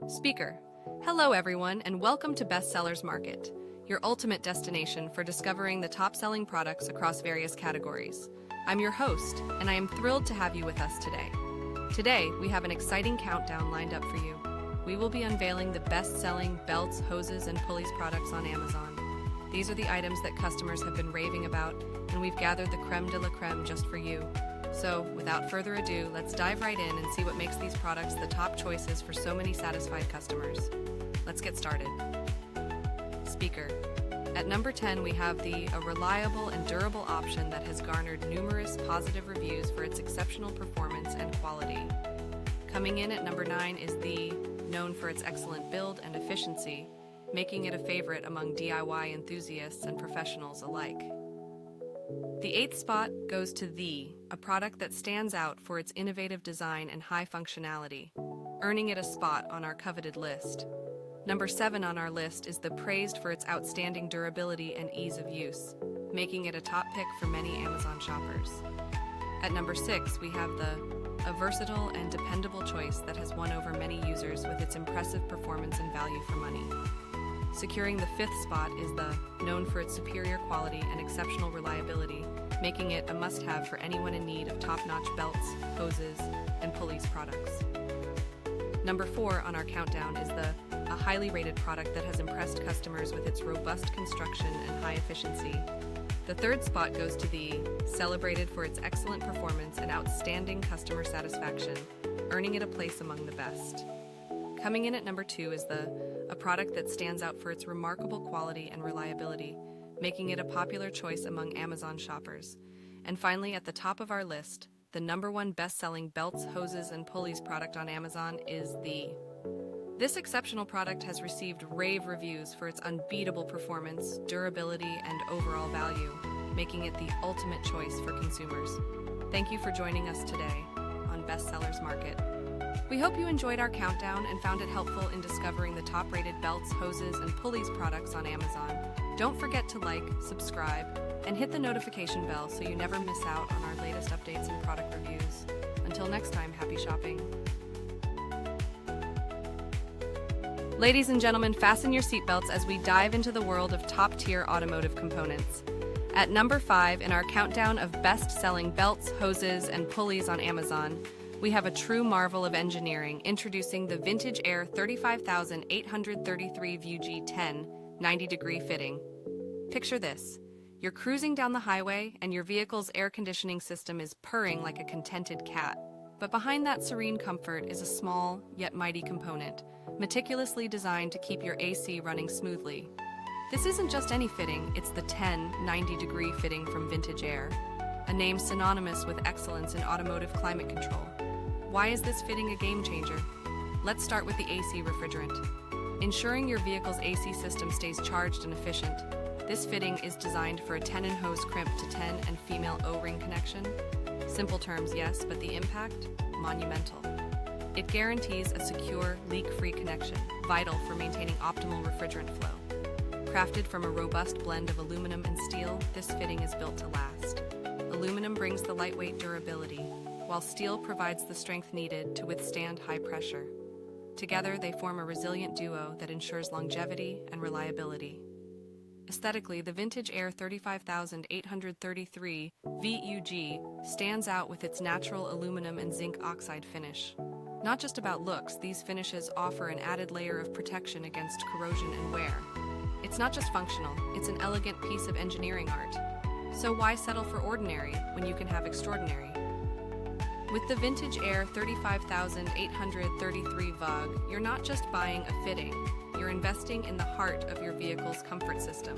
Speaker. Hello everyone and welcome to Bestsellers Market, your ultimate destination for discovering the top-selling products across various categories. I'm your host and I am thrilled to have you with us today. Today, we have an exciting countdown lined up for you. We will be unveiling the best-selling belts, hoses, and pulleys products on Amazon. These are the items that customers have been raving about, and we've gathered the creme de la creme just for you. So, without further ado, let's dive right in and see what makes these products the top choices for so many satisfied customers. Let's get started. Speaker. At number 10, we have a reliable and durable option that has garnered numerous positive reviews for its exceptional performance and quality. Coming in at number 9 is known for its excellent build and efficiency, making it a favorite among DIY enthusiasts and professionals alike. The 8th spot goes to a product that stands out for its innovative design and high functionality, earning it a spot on our coveted list. Number 7 on our list is praised for its outstanding durability and ease of use, making it a top pick for many Amazon shoppers. At number 6, we have a versatile and dependable choice that has won over many users with its impressive performance and value for money. Securing the 5th spot is known for its superior quality and exceptional reliability, making it a must-have for anyone in need of top-notch belts, hoses, and pulleys products. Number 4 on our countdown is a highly rated product that has impressed customers with its robust construction and high efficiency. The 3rd spot goes to celebrated for its excellent performance and outstanding customer satisfaction, earning it a place among the best. Coming in at number 2 is a product that stands out for its remarkable quality and reliability, making it a popular choice among Amazon shoppers. And finally, at the top of our list, the number 1 best-selling belts, hoses, and pulleys product on Amazon is This exceptional product has received rave reviews for its unbeatable performance, durability, and overall value, making it the ultimate choice for consumers. Thank you for joining us today on Bestsellers Market. We hope you enjoyed our countdown and found it helpful in discovering the top-rated belts, hoses, and pulleys products on Amazon. Don't forget to like, subscribe, and hit the notification bell so you never miss out on our latest updates and product reviews. Until next time, happy shopping. Ladies and gentlemen, fasten your seatbelts as we dive into the world of top-tier automotive components. At number 5 in our countdown of best-selling belts, hoses, and pulleys on Amazon, we have a true marvel of engineering introducing the Vintage Air 35833 VG10 90-degree fitting. Picture this. You're cruising down the highway and your vehicle's air conditioning system is purring like a contented cat. But behind that serene comfort is a small, yet mighty component, meticulously designed to keep your AC running smoothly. This isn't just any fitting, it's the 90-degree fitting from Vintage Air, a name synonymous with excellence in automotive climate control. Why is this fitting a game changer? Let's start with the AC refrigerant. Ensuring your vehicle's AC system stays charged and efficient, this fitting is designed for a 10-in hose crimp to 10 and female O-ring connection. Simple terms, yes, but the impact? Monumental. It guarantees a secure, leak-free connection, vital for maintaining optimal refrigerant flow. Crafted from a robust blend of aluminum and steel, this fitting is built to last. Aluminum brings the lightweight durability, while steel provides the strength needed to withstand high pressure. Together, they form a resilient duo that ensures longevity and reliability. Aesthetically, the Vintage Air 35833 VUG stands out with its natural aluminum and zinc oxide finish. Not just about looks, these finishes offer an added layer of protection against corrosion and wear. It's not just functional, it's an elegant piece of engineering art. So why settle for ordinary when you can have extraordinary? With the Vintage Air 35833 VUG, you're not just buying a fitting, you're investing in the heart of your vehicle's comfort system.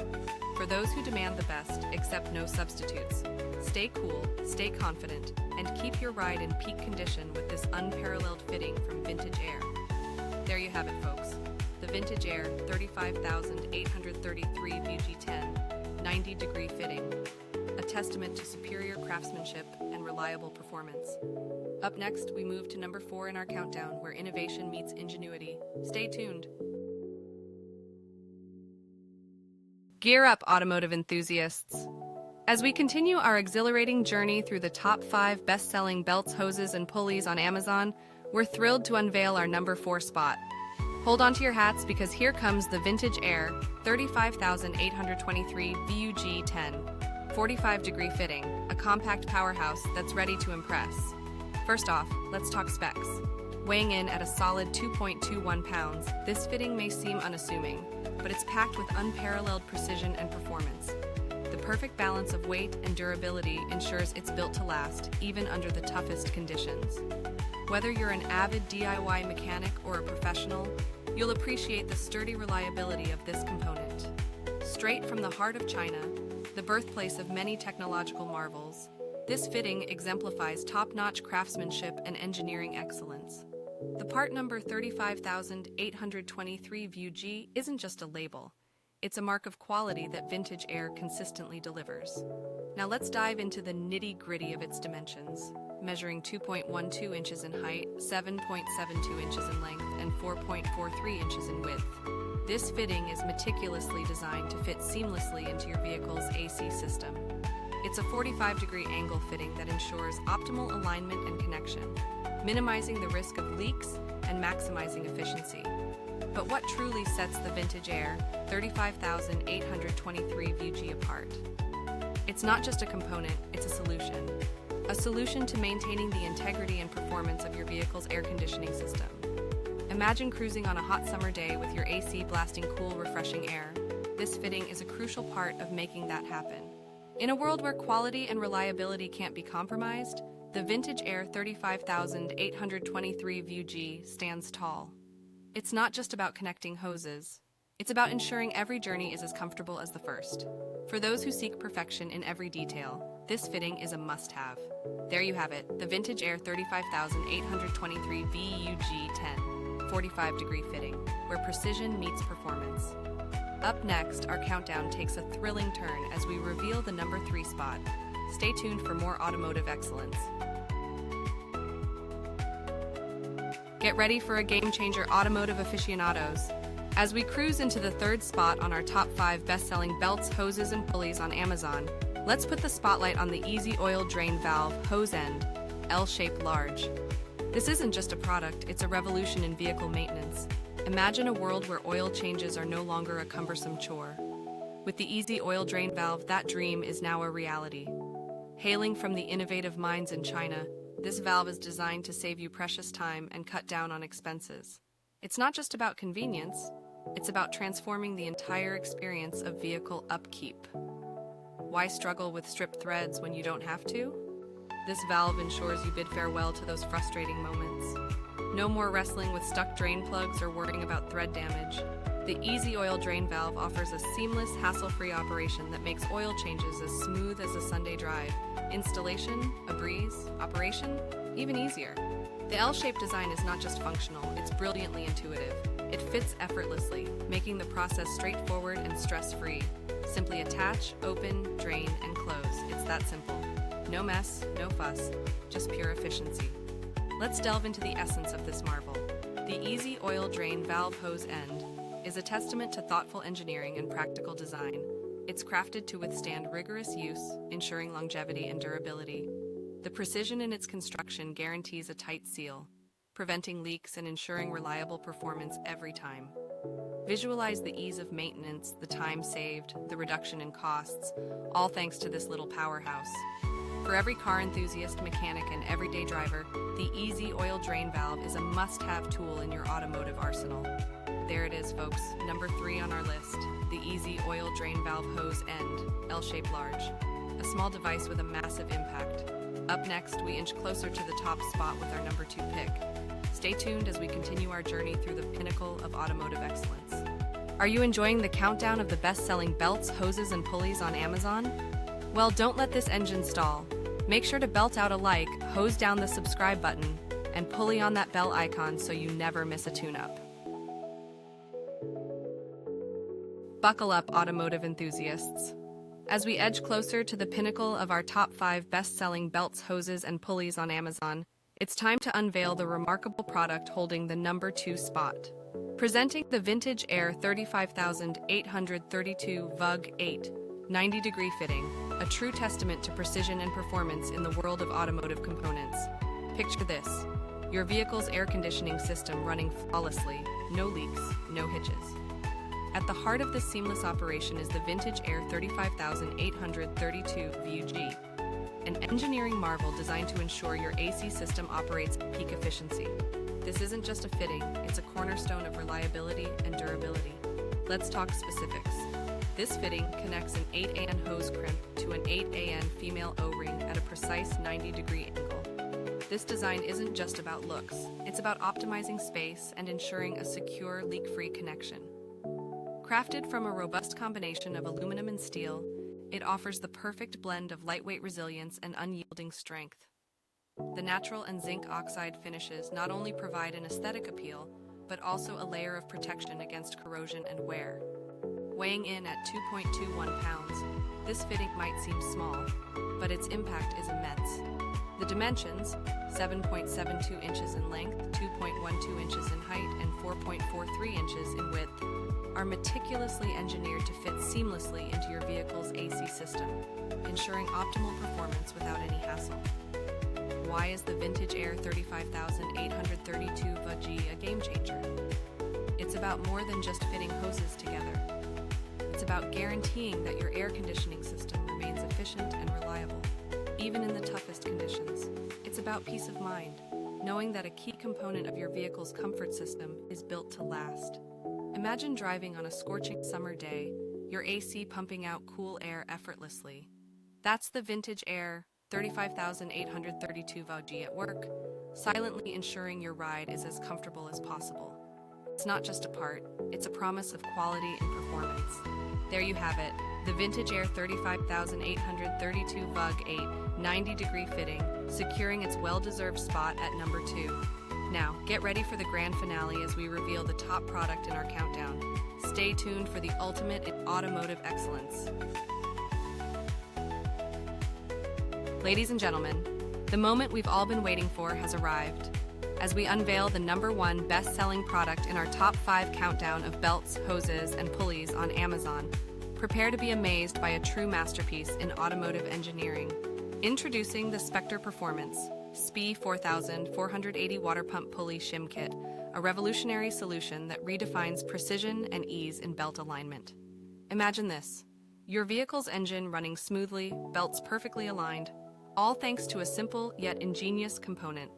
For those who demand the best, accept no substitutes. Stay cool, stay confident, and keep your ride in peak condition with this unparalleled fitting from Vintage Air. There you have it, folks. The Vintage Air 35833 VG10 90-degree fitting, a testament to superior craftsmanship and reliable performance. Up next, we move to number 4 in our countdown, where innovation meets ingenuity. Stay tuned. Gear up, automotive enthusiasts. As we continue our exhilarating journey through the top 5 best-selling belts, hoses, and pulleys on Amazon, we're thrilled to unveil our number 4 spot. Hold on to your hats because here comes the Vintage Air 35823 VUG10. 45-degree fitting, a compact powerhouse that's ready to impress. First off, let's talk specs. Weighing in at a solid 2.21 pounds, this fitting may seem unassuming, but it's packed with unparalleled precision and performance. The perfect balance of weight and durability ensures it's built to last, even under the toughest conditions. Whether you're an avid DIY mechanic or a professional, you'll appreciate the sturdy reliability of this component. Straight from the heart of China, the birthplace of many technological marvels, this fitting exemplifies top-notch craftsmanship and engineering excellence. The part number 35823 VUG isn't just a label. It's a mark of quality that Vintage Air consistently delivers. Now let's dive into the nitty-gritty of its dimensions. Measuring 2.12 inches in height, 7.72 inches in length, and 4.43 inches in width. This fitting is meticulously designed to fit seamlessly into your vehicle's AC system. It's a 45-degree angle fitting that ensures optimal alignment and connection, minimizing the risk of leaks and maximizing efficiency. But what truly sets the Vintage Air 35823 VG apart? It's not just a component, it's a solution. A solution to maintaining the integrity and performance of your vehicle's air conditioning system. Imagine cruising on a hot summer day with your AC blasting cool, refreshing air. This fitting is a crucial part of making that happen. In a world where quality and reliability can't be compromised, the Vintage Air 35823 VG stands tall. It's not just about connecting hoses. It's about ensuring every journey is as comfortable as the first. For those who seek perfection in every detail, this fitting is a must-have. There you have it, the Vintage Air 35823 VUG10, 45-degree fitting, where precision meets performance. Up next, our countdown takes a thrilling turn as we reveal the number 3 spot. Stay tuned for more automotive excellence. Get ready for a game-changer, automotive aficionados. As we cruise into the 3rd spot on our top 5 best-selling belts, hoses, and pulleys on Amazon, let's put the spotlight on the Easy Oil Drain Valve Hose End, L-shaped large. This isn't just a product, it's a revolution in vehicle maintenance. Imagine a world where oil changes are no longer a cumbersome chore. With the Easy Oil Drain Valve, that dream is now a reality. Hailing from the innovative minds in China, this valve is designed to save you precious time and cut down on expenses. It's not just about convenience, it's about transforming the entire experience of vehicle upkeep. Why struggle with stripped threads when you don't have to? This valve ensures you bid farewell to those frustrating moments. No more wrestling with stuck drain plugs or worrying about thread damage. The Easy Oil Drain Valve offers a seamless, hassle-free operation that makes oil changes as smooth as a Sunday drive. Installation, a breeze. Operation, even easier. The L-shaped design is not just functional, it's brilliantly intuitive. It fits effortlessly, making the process straightforward and stress-free. Simply attach, open, drain, and close. It's that simple. No mess, no fuss, just pure efficiency. Let's delve into the essence of this marvel. The Easy Oil Drain Valve Hose End is a testament to thoughtful engineering and practical design. It's crafted to withstand rigorous use, ensuring longevity and durability. The precision in its construction guarantees a tight seal, preventing leaks and ensuring reliable performance every time. Visualize the ease of maintenance, the time saved, the reduction in costs, all thanks to this little powerhouse. For every car enthusiast, mechanic, and everyday driver, the Easy Oil Drain Valve is a must-have tool in your automotive arsenal. There it is, folks, number 3 on our list, the Easy Oil Drain Valve Hose End, L-shaped large. A small device with a massive impact. Up next, we inch closer to the top spot with our number 2 pick. Stay tuned as we continue our journey through the pinnacle of automotive excellence. Are you enjoying the countdown of the best-selling belts, hoses, and pulleys on Amazon? Well, don't let this engine stall. Make sure to belt out a like, hose down the subscribe button, and pulley on that bell icon so you never miss a tune-up. Buckle up, automotive enthusiasts. As we edge closer to the pinnacle of our top 5 best-selling belts, hoses, and pulleys on Amazon, it's time to unveil the remarkable product holding the number 2 spot. Presenting the Vintage Air 35832 VUG8 90-degree fitting, a true testament to precision and performance in the world of automotive components. Picture this, your vehicle's air conditioning system running flawlessly, no leaks, no hitches. At the heart of this seamless operation is the vintage Air 35832 VG, an engineering marvel designed to ensure your AC system operates at peak efficiency. This isn't just a fitting, it's a cornerstone of reliability and durability. Let's talk specifics. This fitting connects an 8AN hose crimp to an 8AN female O-ring at a precise 90-degree angle. This design isn't just about looks, it's about optimizing space and ensuring a secure, leak-free connection. Crafted from a robust combination of aluminum and steel, it offers the perfect blend of lightweight resilience and unyielding strength. The natural and zinc oxide finishes not only provide an aesthetic appeal, but also a layer of protection against corrosion and wear. Weighing in at 2.21 pounds, this fitting might seem small, but its impact is immense. The dimensions, 7.72 inches in length, 2.12 inches in height, and 4.43 inches in width, are meticulously engineered to fit seamlessly into your vehicle's AC system, ensuring optimal performance without any hassle. Why is the vintage Air 35832 VG a game changer? It's about more than just fitting hoses together. It's about guaranteeing that your air conditioning system remains efficient and reliable, even in the toughest conditions. It's about peace of mind, knowing that a key component of your vehicle's comfort system is built to last. Imagine driving on a scorching summer day, your AC pumping out cool air effortlessly. That's the vintage Air 35832 VG at work, silently ensuring your ride is as comfortable as possible. It's not just a part, it's a promise of quality and performance. There you have it, the vintage Air 35832 VG 8 90-degree fitting, securing its well-deserved spot at number 2. Now, get ready for the grand finale as we reveal the top product in our countdown. Stay tuned for the ultimate in automotive excellence. Ladies and gentlemen, the moment we've all been waiting for has arrived. As we unveil the #1 best-selling product in our top 5 countdown of belts, hoses, and pulleys on Amazon, prepare to be amazed by a true masterpiece in automotive engineering. Introducing the Spectre Performance SPE 4480 Water Pump Pulley Shim Kit, a revolutionary solution that redefines precision and ease in belt alignment. Imagine this, your vehicle's engine running smoothly, belts perfectly aligned, all thanks to a simple yet ingenious component.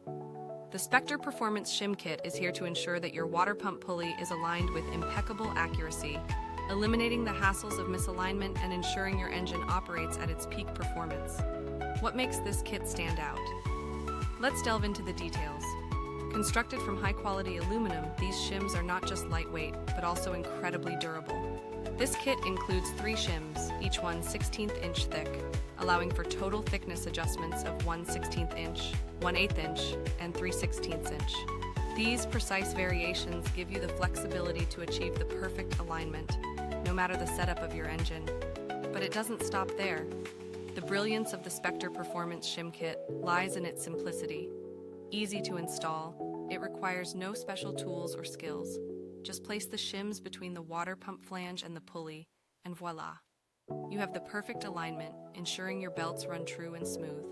The Spectre Performance Shim Kit is here to ensure that your water pump pulley is aligned with impeccable accuracy, eliminating the hassles of misalignment and ensuring your engine operates at its peak performance. What makes this kit stand out? Let's delve into the details. Constructed from high-quality aluminum, these shims are not just lightweight, but also incredibly durable. This kit includes 3 shims, each one 1/16 inch thick, allowing for total thickness adjustments of 1/16 inch, 1/8 inch, and 3/16 inch. These precise variations give you the flexibility to achieve the perfect alignment, no matter the setup of your engine. But it doesn't stop there. The brilliance of the Spectre Performance Shim Kit lies in its simplicity. Easy to install, it requires no special tools or skills. Just place the shims between the water pump flange and the pulley, and voila! You have the perfect alignment, ensuring your belts run true and smooth.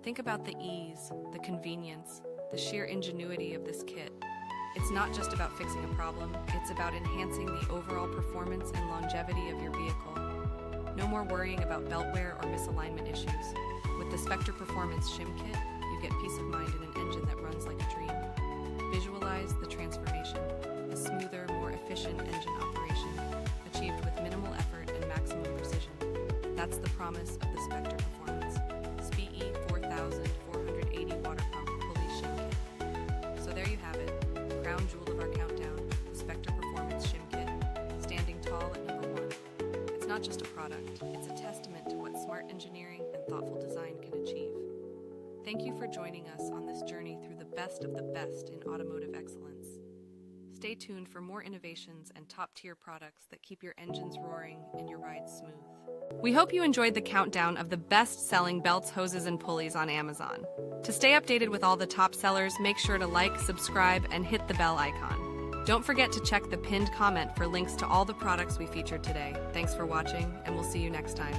Think about the ease, the convenience, the sheer ingenuity of this kit. It's not just about fixing a problem, it's about enhancing the overall performance and longevity of your vehicle. No more worrying about belt wear or misalignment issues. With the Spectre Performance Shim Kit, you get peace of mind in an engine that runs like a dream. Visualize the transformation, a smoother, more efficient engine operation, achieved with minimal effort and maximum precision. That's the promise of the Spectre Performance SPE 4480 Water Pump Pulley Shim Kit. So there you have it, crown jewel of our countdown, the Spectre Performance Shim Kit, standing tall at number 1. It's not just a product, it's a testament to what smart engineering and thoughtful design can achieve. Thank you for joining us on this journey through the best of the best in automotive excellence. Stay tuned for more innovations and top-tier products that keep your engines roaring and your rides smooth. We hope you enjoyed the countdown of the best-selling belts, hoses, and pulleys on Amazon. To stay updated with all the top sellers, make sure to like, subscribe, and hit the bell icon. Don't forget to check the pinned comment for links to all the products we featured today. Thanks for watching, and we'll see you next time.